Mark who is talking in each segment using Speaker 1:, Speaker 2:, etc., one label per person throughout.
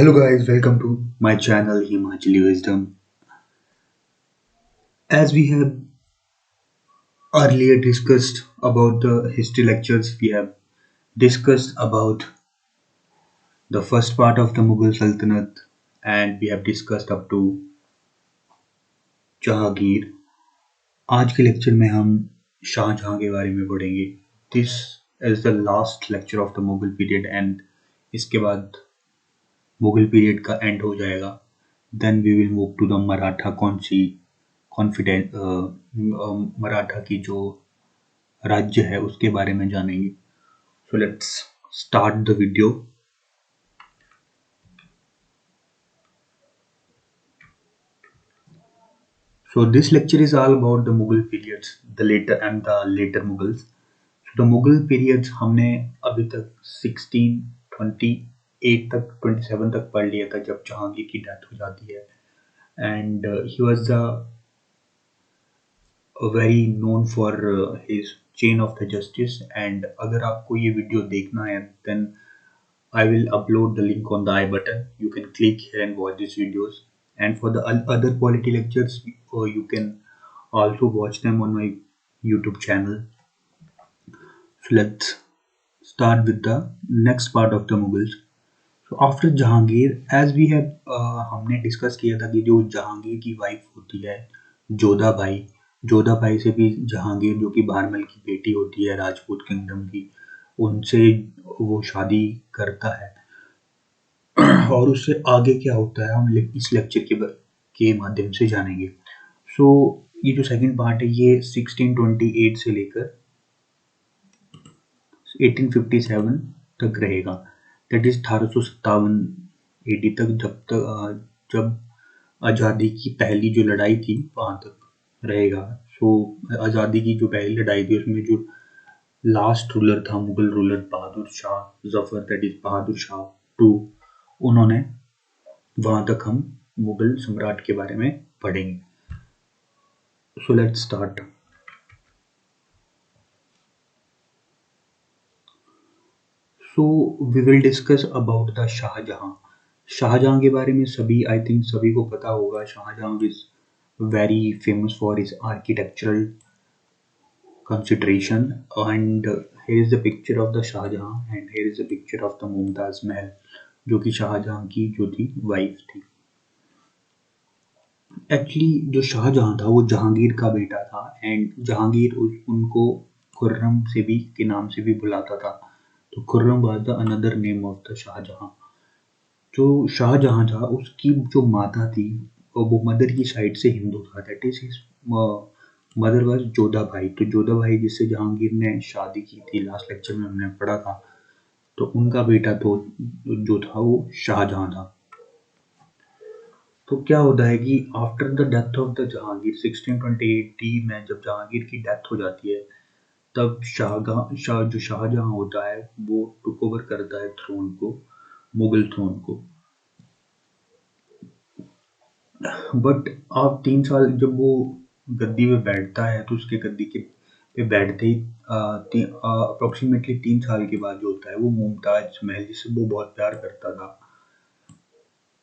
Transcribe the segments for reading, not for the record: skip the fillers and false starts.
Speaker 1: Hello guys, welcome to my channel Himachali Wisdom. As we have earlier discussed about the history lectures, we have discussed about the first part of the Mughal Sultanate and we have discussed up to Jahangir. आज के lecture में हम शाहजहां के बारे में पढ़ेंगे. This is the last lecture of the Mughal period and इसके बाद मुगल पीरियड का एंड हो जाएगा. Then we will move to the Maratha confident Maratha की जो राज्य है उसके बारे में जानेंगे. So let's start the video. So this lecture is all about the Mughal periods, the later Mughals. So the Mughal periods हमने अभी तक 1628 तक 27 तक पढ़ लिया था जब जहांगीर की डेथ हो जाती है. And he was very known for his chain of the justice. And अगर आपको ये वीडियो देखना है then I will upload the link on the I button. You can click here and watch these videos. And for the other quality lectures, you can also watch them on my YouTube channel. So let's start with the next part of the Mughals. So after Jahangir, as we have हमने discuss किया था कि जो जहांगीर की wife होती है जोधा भाई से भी जहांगीर जो कि बारमल की बेटी होती है राजपूत किंगडम की, उनसे वो शादी करता है. और उससे आगे क्या होता है हम इस लेक्चर के माध्यम से जानेंगे. सो ये जो सेकंड पार्ट है ये 1628 से लेकर 1857 तक रहेगा. दैट इज 1857 एडी तक जब आज़ादी की पहली जो लड़ाई थी वहां तक रहेगा. सो आज़ादी की जो पहली लड़ाई थी उसमें जो लास्ट रूलर था Mughal ruler Bahadur Shah Zafar, that is Bahadur Shah 2, उन्होंने वहां तक हम मुगल सम्राट के बारे में पढ़ेंगे. So let's start. So we will discuss about the Shah Jahan के बारे में आई थिंक सभी को पता होगा. Shah Jahan is very famous for his architectural consideration. And here is the picture of the Shah Jahan and here is the picture of the Mumtaz Mahal जो कि शाहजहां की जो थी वाइफ थी. एक्चुअली जो शाहजहां था वो जहांगीर का बेटा था एंड जहांगीर उनको खुर्रम से भी के नाम से भी बुलाता था. तो Khurram was the another name of the Shah Jahan. जो शाहजहां था उसकी जो माता थी वो मदर की साइड से हिंदू था. That is his mother was Jodha भाई. तो जोधा भाई जिससे जहांगीर ने शादी की थी लास्ट लेक्चर में हमने पढ़ा था, तो उनका बेटा तो जो था वो शाहजहां था. तो क्या होता है कि after the death of the Jahangir 1628 में जब जहांगीर की डेथ हो जाती है तब जो शाहजहां होता है वो टुक ओवर करता है थ्रोन को, मुगल थ्रोन को. बट आप 3 साल जब वो गद्दी पे बैठता है तो उसके गद्दी के पे बैठते ही अप्रोक्सीमेटली 3 साल के बाद जो होता है वो मुमताज महल जिससे वो बहुत प्यार करता था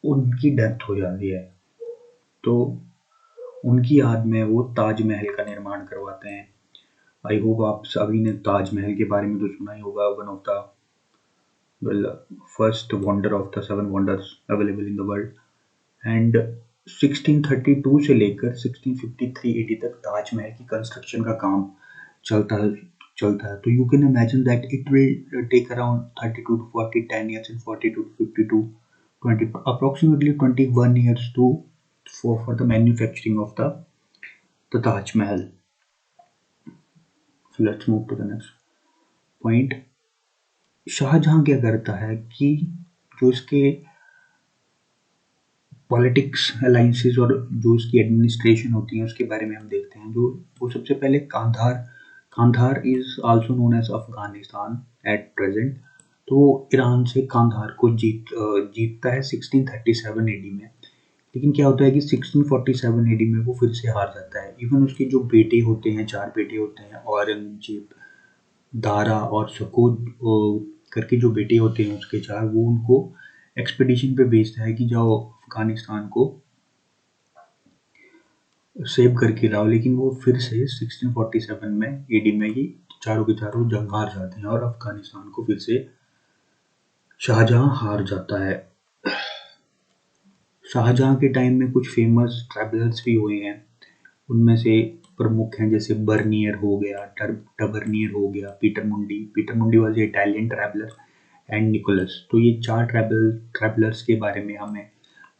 Speaker 1: उनकी डेथ हो जाती है. तो उनकी याद में वो ताजमहल का निर्माण करवाते हैं. आई होप आप सभी ने ताजमहल के बारे में तो सुना ही होगा. One of the first wonder of the 7 wonders available in the world. And 1632 से लेकर 1653 एडी तक ताजमहल की कंस्ट्रक्शन का काम चलता है. तो you can imagine that it will take around 32 to 40 10 years and 42 to 52 20 approximately 21 years to for the manufacturing of the Taj Mahal. So let's move to the next point. Shah Jahan क्या करता है कि जो इसके पॉलिटिक्स अलाइंसेस और जो इसकी administration होती है उसके बारे में हम देखते हैं. जो वो सबसे पहले Kandahar is also known as Afghanistan at present. तो ईरान से कांधार को जीतता है 1637 एडी में. लेकिन क्या होता है कि 1647 एडी में वो फिर से हार जाता है. इवन उसके जो बेटे होते हैं 4 बेटे होते हैं औरंगजेब, दारा और शकूर करके जो बेटे होते हैं उसके 4 वो उनको एक्सपीडिशन पे भेजता है कि जाओ अफगानिस्तान को सेव करके लाओ, लेकिन वो फिर से 1647 में एडी में ही चारों के चारों जंग हार जाते हैं और अफगानिस्तान को फिर से शाहजहां हार जाता है। शाहजहां के टाइम में कुछ फेमस ट्रैवलर्स भी हुए हैं, उनमें से प्रमुख हैं जैसे बर्नियर हो गया, टबर्नियर हो गया, Peter Mundy was Italian traveller and Nicholas. तो ये चार ट्रैवलर्स के बारे में हमें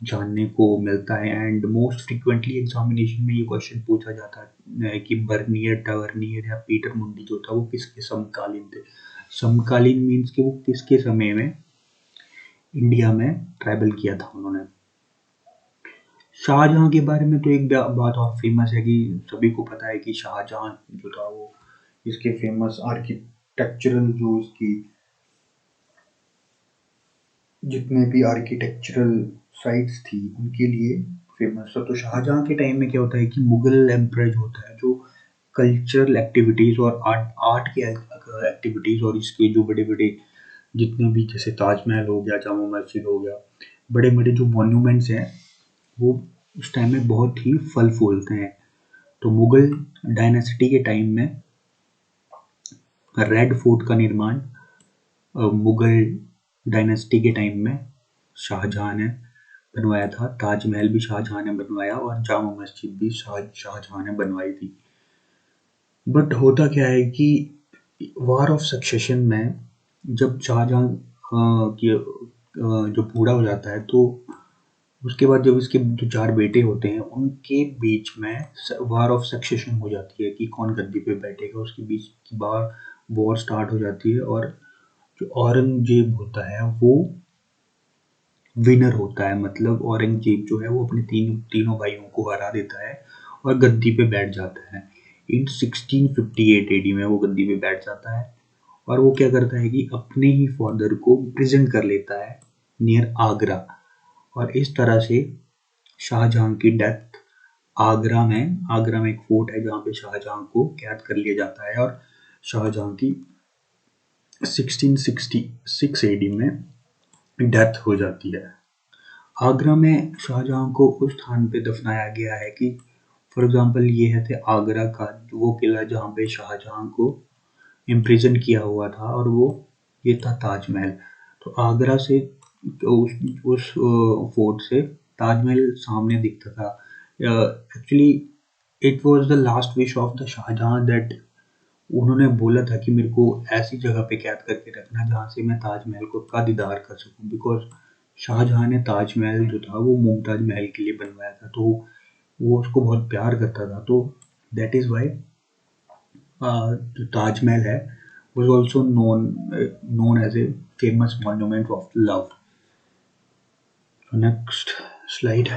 Speaker 1: जानने को मिलता है। एंड मोस्ट फ्रीक्वेंटली एग्जामिनेशन में ये क्वेश्चन पूछा जाता है कि बर्नियर, टबर्नियर या पीटर मुंडी जो था वो किसके समकालीन थे। समकालीन मीन्स कि वो किसके समय में इंडिया में ट्रैवल किया था उन्होंने। शाहजहां के बारे में तो एक बात और फेमस है कि सभी को पता है कि शाहजहां जो था वो इसके फेमस आर्किटेक्चरल जो इसकी जितने भी आर्किटेक्चरल साइट्स थी उनके लिए फेमस था। तो शाहजहां के टाइम में क्या होता है कि मुगल एम्परर जो होता है जो कल्चरल एक्टिविटीज और आर्ट की एक्टिविटीज और इसके जो बड़े बड़े जितने भी जैसे ताजमहल हो गया, जामा मस्जिद हो गया, बड़े बड़े जो मॉन्यूमेंट्स हैं वो उस टाइम में बहुत ही फल फूलते हैं। तो मुगल डायनेस्टी के टाइम में रेड फोर्ट का निर्माण मुगल डायनेस्टी के टाइम में शाहजहां ने बनवाया था। ताजमहल भी शाहजहां ने बनवाया और जामा मस्जिद भी शाहजहां ने बनवाई थी। बट होता क्या है कि वार ऑफ सक्सेशन में जब शाहजहां जब बूढ़ा हो जाता है तो उसके बाद जब इसके जो चार बेटे होते हैं उनके बीच में वार ऑफ सक्सेशन हो जाती है कि कौन गद्दी पे बैठेगा। उसके बीच की बार वॉर स्टार्ट हो जाती है और जो औरंगजेब होता है वो विनर होता है। मतलब औरंगजेब जो है वो अपने तीनों भाइयों को हरा देता है और गद्दी पे बैठ जाता है। इन 1658 एडी में वो गद्दी पे बैठ जाता है और वो क्या करता है कि अपने ही फादर को प्रेजेंट कर लेता है नियर आगरा। और इस तरह से शाहजहां की डेथ आगरा में एक फोर्ट है जहाँ पे शाहजहां को कैद कर लिया जाता है और शाहजहां की 1666 एडी में डेथ हो जाती है। आगरा में शाहजहां को उस स्थान पे दफनाया गया है कि फॉर एग्जांपल ये है थे आगरा का वो किला जहाँ पे शाहजहां को इम्प्रिजन किया हुआ था और वो ये था ताजमहल। तो आगरा से उस फोर्ट से ताजमहल सामने दिखता था। Actually it was the last wish of the Shah Jahan that उन्होंने बोला था कि मेरे को ऐसी जगह पे कैद करके रखना जहाँ से मैं ताजमहल को का दीदार कर सकूं। बिकॉज शाहजहां ने ताजमहल जो था वो मुमताज महल के लिए बनवाया था, तो वो उसको बहुत प्यार करता था। तो दैट इज वाई जो ताजमहल है was also known as a famous monument of love. So next slide.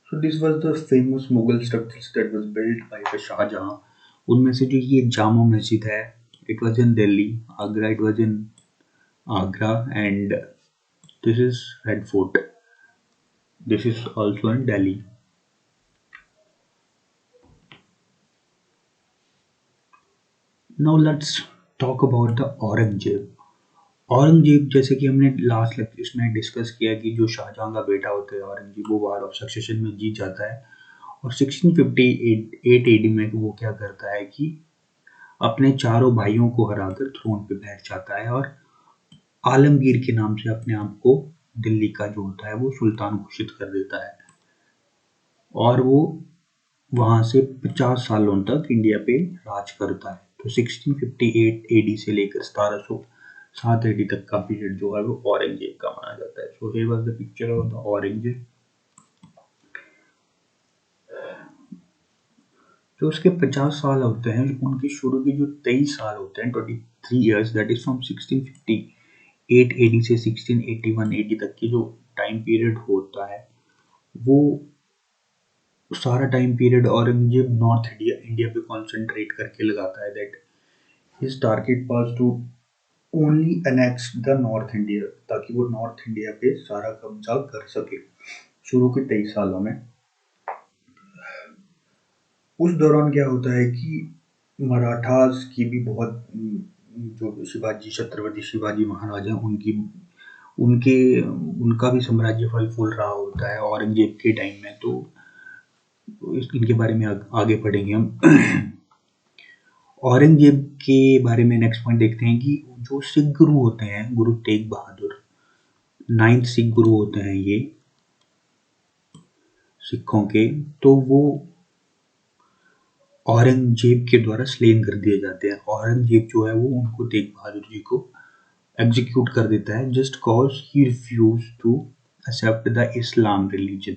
Speaker 1: So this was the famous Mughal structures that was built by the Shahjahan. उनमें से जो ये जामा मस्जिद है, it was in Delhi. Agra, it was in Agra, and this is Red Fort. This is also in Delhi. Now let's talk about the Aurangzeb. Aurangzeb जैसे कि हमने last lecture में discuss किया कि जो शाहजहां का बेटा होता है औरंगजेब वो वार ऑफ सक्सेशन में जीत जाता है और 1658 एडी में वो क्या करता है कि अपने चारों भाइयों को हराकर थ्रोन पे बैठ जाता है और आलमगीर के नाम से अपने आप को दिल्ली का जो होता है वो सुल्तान घोषित कर देता है और वो वहां से 50 सालों तक इंडिया पे राज करता है। तो 1658 एडी से लेकर 1707 एडी तक का पीरियड जो है वो औरंगजेब का माना जाता है। So here was the picture of the Aurangzeb. जो उसके 50 साल होते हैं उनके शुरू के जो 23 साल होते हैं 23 years that is from 1658 AD से 1681 एडी तक की जो टाइम पीरियड होता है वो सारा time period Aurangzeb North India पे कॉन्सेंट्रेट करके लगाता है। That his target was to only annex the North India ताकि वो नॉर्थ इंडिया पे सारा कब्जा कर सके शुरू के 23 सालों में। उस दौरान क्या होता है कि मराठास की भी बहुत जो शिवाजी छत्रपति शिवाजी महाराज हैं उनका भी साम्राज्य फल फूल रहा होता है औरंगजेब के टाइम में। तो इनके बारे में आगे पढ़ेंगे हम। औरंगजेब के बारे में नेक्स्ट पॉइंट देखते हैं कि जो सिख गुरु होते हैं, गुरु तेग बहादुर 9th सिख गुरु होते हैं ये सिखों के, तो वो औरंगजेब के द्वारा स्लेन कर दिए जाते हैं। औरंगजेब जो है वो उनको तेग बहादुर जी को एग्जीक्यूट कर देता है just cause he refuse to accept the Islam religion.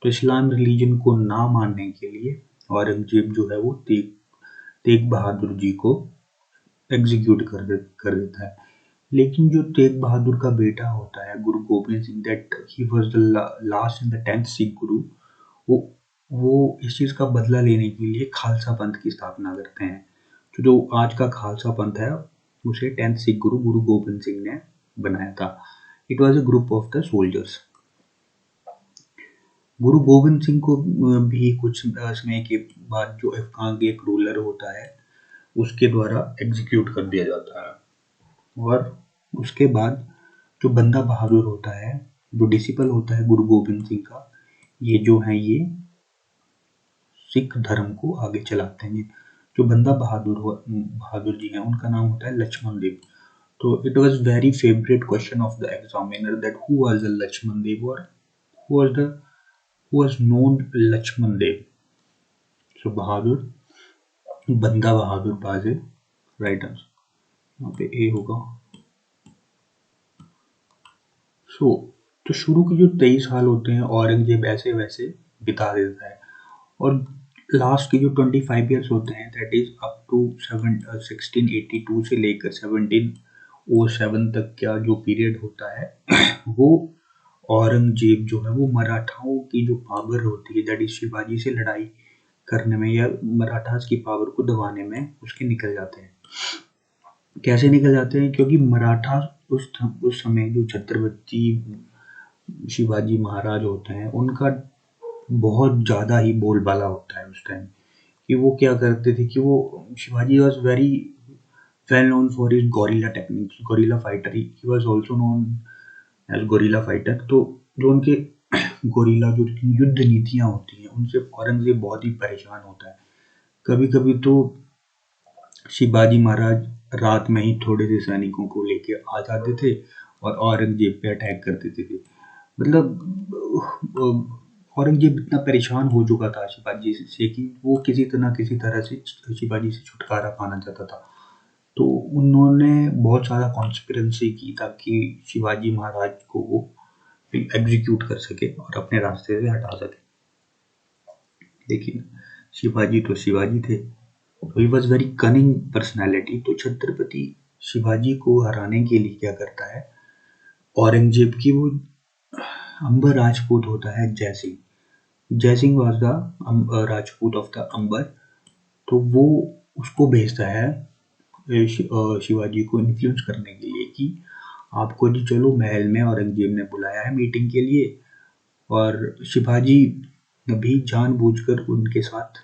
Speaker 1: तो इस्लाम रिलीजन को ना मानने के लिए औरंगजेब जो है वो तेग बहादुर जी को एग्जीक्यूट कर देता है। लेकिन जो तेग बहादुर का बेटा होता है Guru Gobind Singh, that he was the last and the 10th Sikh गुरु, वो वो इस चीज़ का बदला लेने के लिए खालसा पंथ की स्थापना करते हैं। तो जो आज का खालसा पंथ है उसे 10th सिख गुरु गुरु गोबिंद सिंह ने बनाया था। It was a group of the soldiers. Guru Gobind Singh को भी कुछ समय के बाद जो अफगान के एक रूलर होता है उसके द्वारा एग्जीक्यूट कर दिया जाता है। और उसके बाद जो बंदा बहादुर होता है, जो डिसिपल होता है गुरु गोबिंद सिंह का, ये जो है ये सिख धर्म को आगे चलाते हैं। जो बंदा बहादुर जी हैं उनका नाम होता है लक्ष्मण देव। तो it was very favourite question of the examiner that who was the Lakshman Dev और who was known Lakshman Dev. So Bahadur, Banda Bahadur बाजे राइट आंसर, यहाँ पे ए होगा। तो शुरू के जो 23 साल होते हैं औरंगजेब ऐसे वैसे बिता देता है, और लास्ट के जो 25 ईयर्स होते हैं दैट इज अप टू 1682 से लेकर 1707 तक का जो पीरियड होता है वो औरंगजेब जो है वो मराठाओं की जो पावर होती है दैट इज शिवाजी से लड़ाई करने में या मराठास की पावर को दबाने में उसके निकल जाते हैं। कैसे निकल जाते हैं? क्योंकि मराठा उस समय जो छत्रपति शिवाजी महाराज होते हैं उनका बहुत ज़्यादा ही बोलबाला होता है उस टाइम। कि वो क्या करते थे कि वो Shivaji was very well known for his guerrilla techniques, guerrilla fighter, he was also known as guerrilla fighter. तो जो उनके गोरिल्ला जो युद्ध नीतियाँ होती हैं उनसे औरंगजेब बहुत ही परेशान होता है। कभी कभी तो शिवाजी महाराज रात में ही थोड़े से सैनिकों को लेके आ जाते थे और औरंगजेब पे अटैक कर देते थे। मतलब औरंगजेब इतना परेशान हो चुका था शिवाजी से कि वो किसी तरह से शिवाजी से छुटकारा पाना चाहता था। तो उन्होंने बहुत सारा कॉन्स्पिरेंसी की ताकि शिवाजी महाराज को वो एग्जीक्यूट कर सके और अपने रास्ते से हटा सके। लेकिन शिवाजी तो शिवाजी थे, तो he was very cunning personality. तो छत्रपति शिवाजी को हराने के लिए क्या करता है औरंगजेब की, वो अंबर राजपूत होता है Jai Singh. Jai Singh was the Rajput of the Amber. तो वो उसको भेजता है शिवाजी को इन्फ्लुएंस करने के लिए कि आपको जी चलो महल में औरंगजेब ने बुलाया है मीटिंग के लिए। और शिवाजी भी जानबूझकर उनके साथ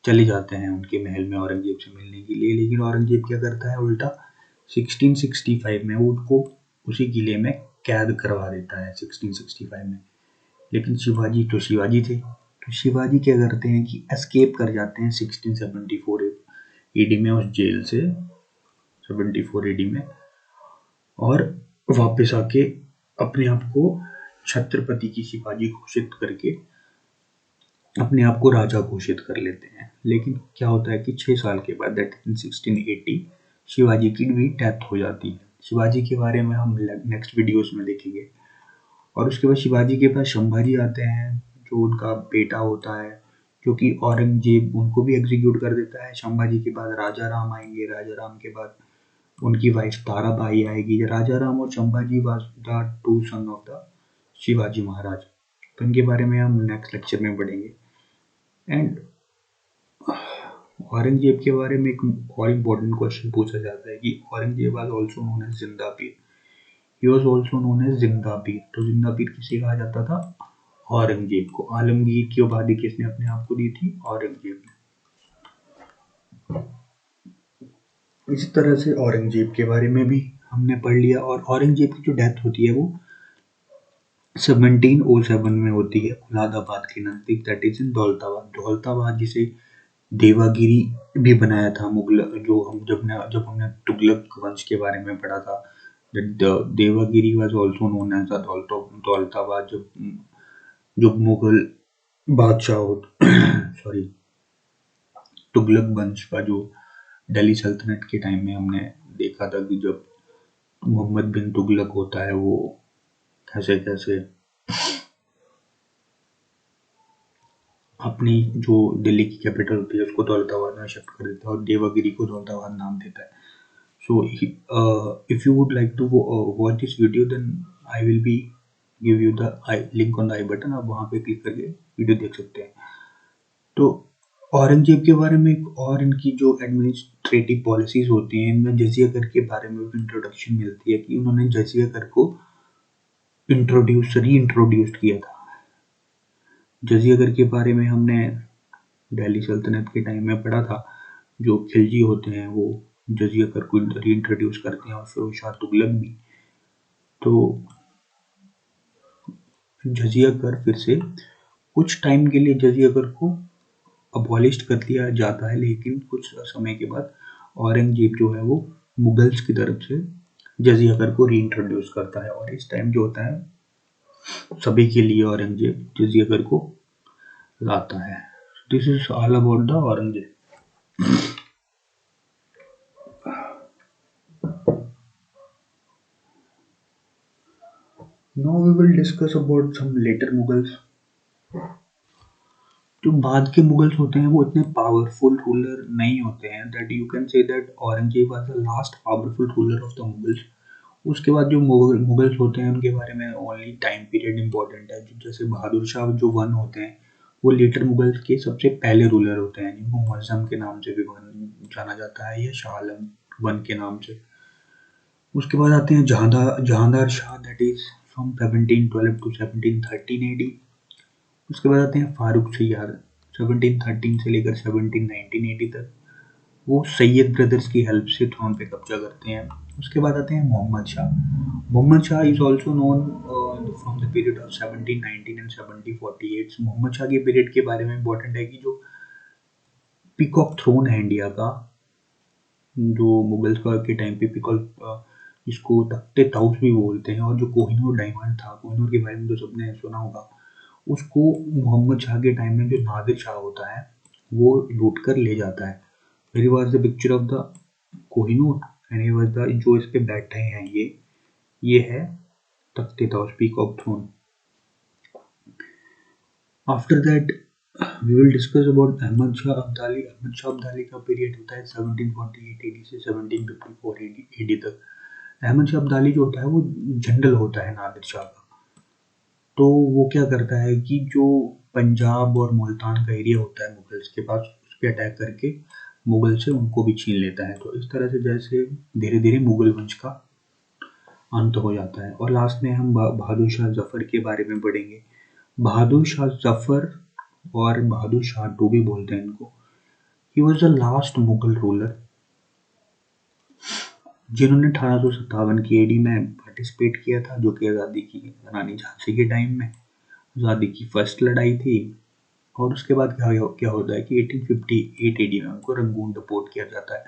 Speaker 1: चले जाते हैं उनके महल में औरंगजेब से मिलने के लिए। लेकिन औरंगजेब क्या करता है उल्टा 1665 में वो उनको उसी किले में कैद करवा देता है 1665 में। लेकिन शिवाजी तो शिवाजी थे, तो शिवाजी क्या करते हैं कि एस्केप कर जाते हैं 1674 एडी में उस जेल से, 74 एडी में, और वापस आके अपने आप को छत्रपति की शिवाजी घोषित करके अपने आप को राजा घोषित कर लेते हैं। लेकिन क्या होता है कि 6 साल के बाद दैट इन 1680 शिवाजी की भी डेथ हो जाती है। शिवाजी के बारे में हम नेक्स्ट वीडियोस में देखेंगे। और उसके बाद शिवाजी के पास संभाजी आते हैं जो उनका बेटा होता है, क्योंकि औरंगजेब उनको भी एग्जीक्यूट कर देता है। संभाजी के बाद राजा राम आएंगे, राजा राम के बाद उनकी वाइफ ताराबाई आएगी। राजा राम और Sambhaji was the two son of the Shivaji Maharaj. तो इनके बारे में हम नेक्स्ट लेक्चर में पढ़ेंगे। एंड औरंगजेब के बारे में एक और इम्पोर्टेंट क्वेश्चन पूछा जाता है कि Aurangzeb was also known as Zinda Pir. He was also known as Zinda Pir. तो जिंदा पीर किसे कहा जाता था? औरंगजेब को। आलमगीर की उपाधि किसने अपने आप को दी थी? औरंगजेब ने। इसी तरह से औरंगजेब के बारे में भी हमने पढ़ लिया, और औरंगजेब की जो डेथ होती है वो 1707 में होती है फुलादाबाद के नजदीक, that is in Daulatabad. Daulatabad जिसे देवागिरी भी बनाया था मुगल, जो हम जब हमने तुगलक वंश के बारे में पढ़ा था, Devagiri was also known as Daulatabad. जब जो मुगल बादशाह सॉरी तुगलक वंश का जो दिल्ली सल्तनत के टाइम में हमने देखा था कि जब मोहम्मद बिन तुगलक होता है वो कैसे कैसे अपनी जो दिल्ली की कैपिटल होती है उसको दौलताबाद में शिफ्ट कर देता है और देवागिरी को दौलताबाद नाम देता है। So if you would like to watch this video, then I will be give you the link on the I button, आप वहाँ पे क्लिक करके वीडियो देख सकते हैं। तो औरंगजेब के बारे में और इनकी जो एडमिनिस्ट्रेटिव पॉलिसीज होती हैं, इनमें जजिया कर के बारे में भी इंट्रोडक्शन मिलती है कि उन्होंने जजिया कर को री इंट्रोड्यूस किया था। जजिया कर के बारे में हमने दिल्ली सल्तनत के टाइम में पढ़ा था। जो खिलजी होते हैं वो जजिया कर को री इंट्रोड्यूस करते हैं, और फिर शाह तुगलक भी। तो जजिया कर फिर से कुछ टाइम के लिए जजिया कर को अबॉलिश कर दिया जाता है, लेकिन कुछ समय के बाद औरंगजेब जो है वो मुगल्स की तरफ से जजिया कर को री इंट्रोड्यूस करता है, और इस टाइम जो होता है सभी के लिए औरंगजेब जजिया कर को लाता है। This is all about the Aurangzeb. Now we will discuss about some later Mughals। जो बाद के मुगल्स होते हैं वो इतने पावरफुल रूलर नहीं होते हैं, that you can say that Aurangzeb was the last powerful ruler of the Mughals. उसके बाद जो मुगल्स होते हैं उनके बारे में ओनली टाइम पीरियड इंपॉर्टेंट है। जैसे बहादुर शाह जो वन होते हैं वो लेटर मुगल्स के सबसे पहले रूलर होते हैं, जिनको मुअज्जम के नाम से भी जाना जाता है या शाह आलम वन के नाम से। उसके बाद आते हैं Jahandar Shah, that is from 1712 to 1713 AD। उसके बाद आते हैं फारूक सैयार, 1713 से लेकर 1719 AD तक। वो सैयद ब्रदर्स की हेल्प से थ्रोन पे कब्जा करते हैं। उसके बाद आते हैं Mohammad Shah. Mohammad Shah is also known from the period of 1719 and 1748। मोहम्मद शाह के पीरियड के बारे में इंपॉर्टेंट है कि जो पीकॉक थ्रोन है इंडिया का, जो मुगल्स का के टाइम पे पीकॉक, इसको तख्ते ताउस भी बोलते हैं, और जो कोहिनूर डायमंड था, कोहिनूर के बारे में तो सबने सुना होगा, उसको मोहम्मद शाह के टाइम में जो नादिर शाह होता है वो लूट कर ले जाता है। Here was the picture of the Kohinoor and he was the जो इस पे बैठे हैं ये है Takhte Taus, peacock throne. After that we will discuss about Ahmad Shah Abdali. Ahmad Shah Abdali का पीरियड होता है 1748 AD से 1754 AD तक। अहमद शाह अब्दाली जो होता है वो जनरल होता है नादिर शाह का। तो वो क्या करता है कि जो पंजाब और मुल्तान का एरिया होता है मुगल्स के पास, उस पर अटैक करके मुगल से उनको भी छीन लेता है। तो इस तरह से जैसे धीरे धीरे मुगल वंश का अंत हो जाता है। और लास्ट में हम बहादुर शाह जफर के बारे में पढ़ेंगे। बहादुर शाह जफर और बहादुर शाह टू भी बोलते हैं इनको। ही was the last Mughal ruler जिन्होंने 1857 की एडी में पार्टिसिपेट किया था, जो कि आज़ादी की रानी झांसी के टाइम में आज़ादी की फर्स्ट लड़ाई थी। और उसके बाद क्या होता है कि 1858 एडी में उनको रंगून डिपोर्ट किया जाता है,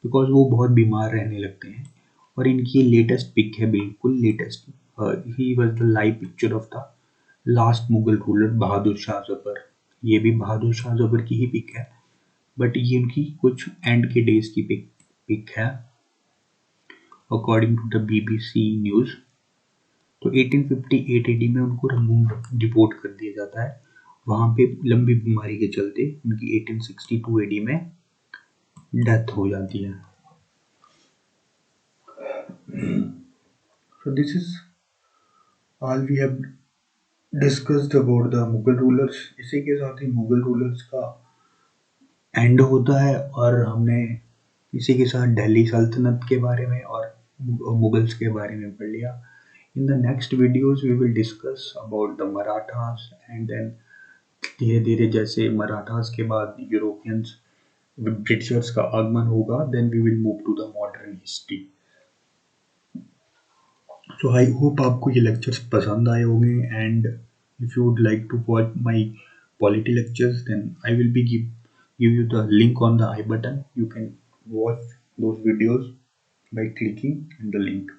Speaker 1: बिकॉज वो बहुत बीमार रहने लगते हैं। और इनकी लेटेस्ट पिक है, बिल्कुल latest, he was the live picture of the last Mughal ruler Bahadur Shah Zafar. ये भी बहादुर शाह जफर की ही पिक है, बट ये उनकी कुछ एंड के डेज की पिक है according to the BBC news. तो 1858 AD में उनको रंगून डिपोर्ट कर दिया जाता है। वहाँ पे लंबी बीमारी के चलते उनकी 1862 AD में डेथ हो जाती है। So this is all we have discussed about the Mughal rulers. इसी के साथ ही मुगल रूलर्स का एंड होता है, और हमने इसी के साथ दिल्ली सल्तनत के बारे में और मुगल्स के बारे में पढ़ लिया। In the next videos we will discuss about the Marathas, and then धीरे धीरे जैसे मराठास के बाद यूरोपियंस ब्रिटिशर्स का आगमन होगा, then we will move to the modern history. So I hope आपको ये लेक्चर्स पसंद आए होंगे, and if you would like to watch my polity lectures then I will be give you the link on the I button. You can watch those videos by clicking on the link.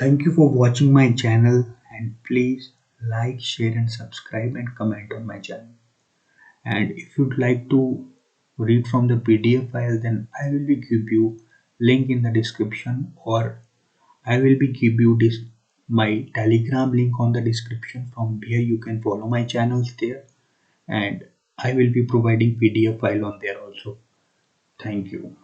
Speaker 1: Thank you for watching my channel, and please like, share and subscribe and comment on my channel. And if you'd like to read from the PDF file, then I will be give you link in the description, or I will be give you this my Telegram link on the description. From here you can follow my channels there, and I will be providing PDF file on there also. Thank you.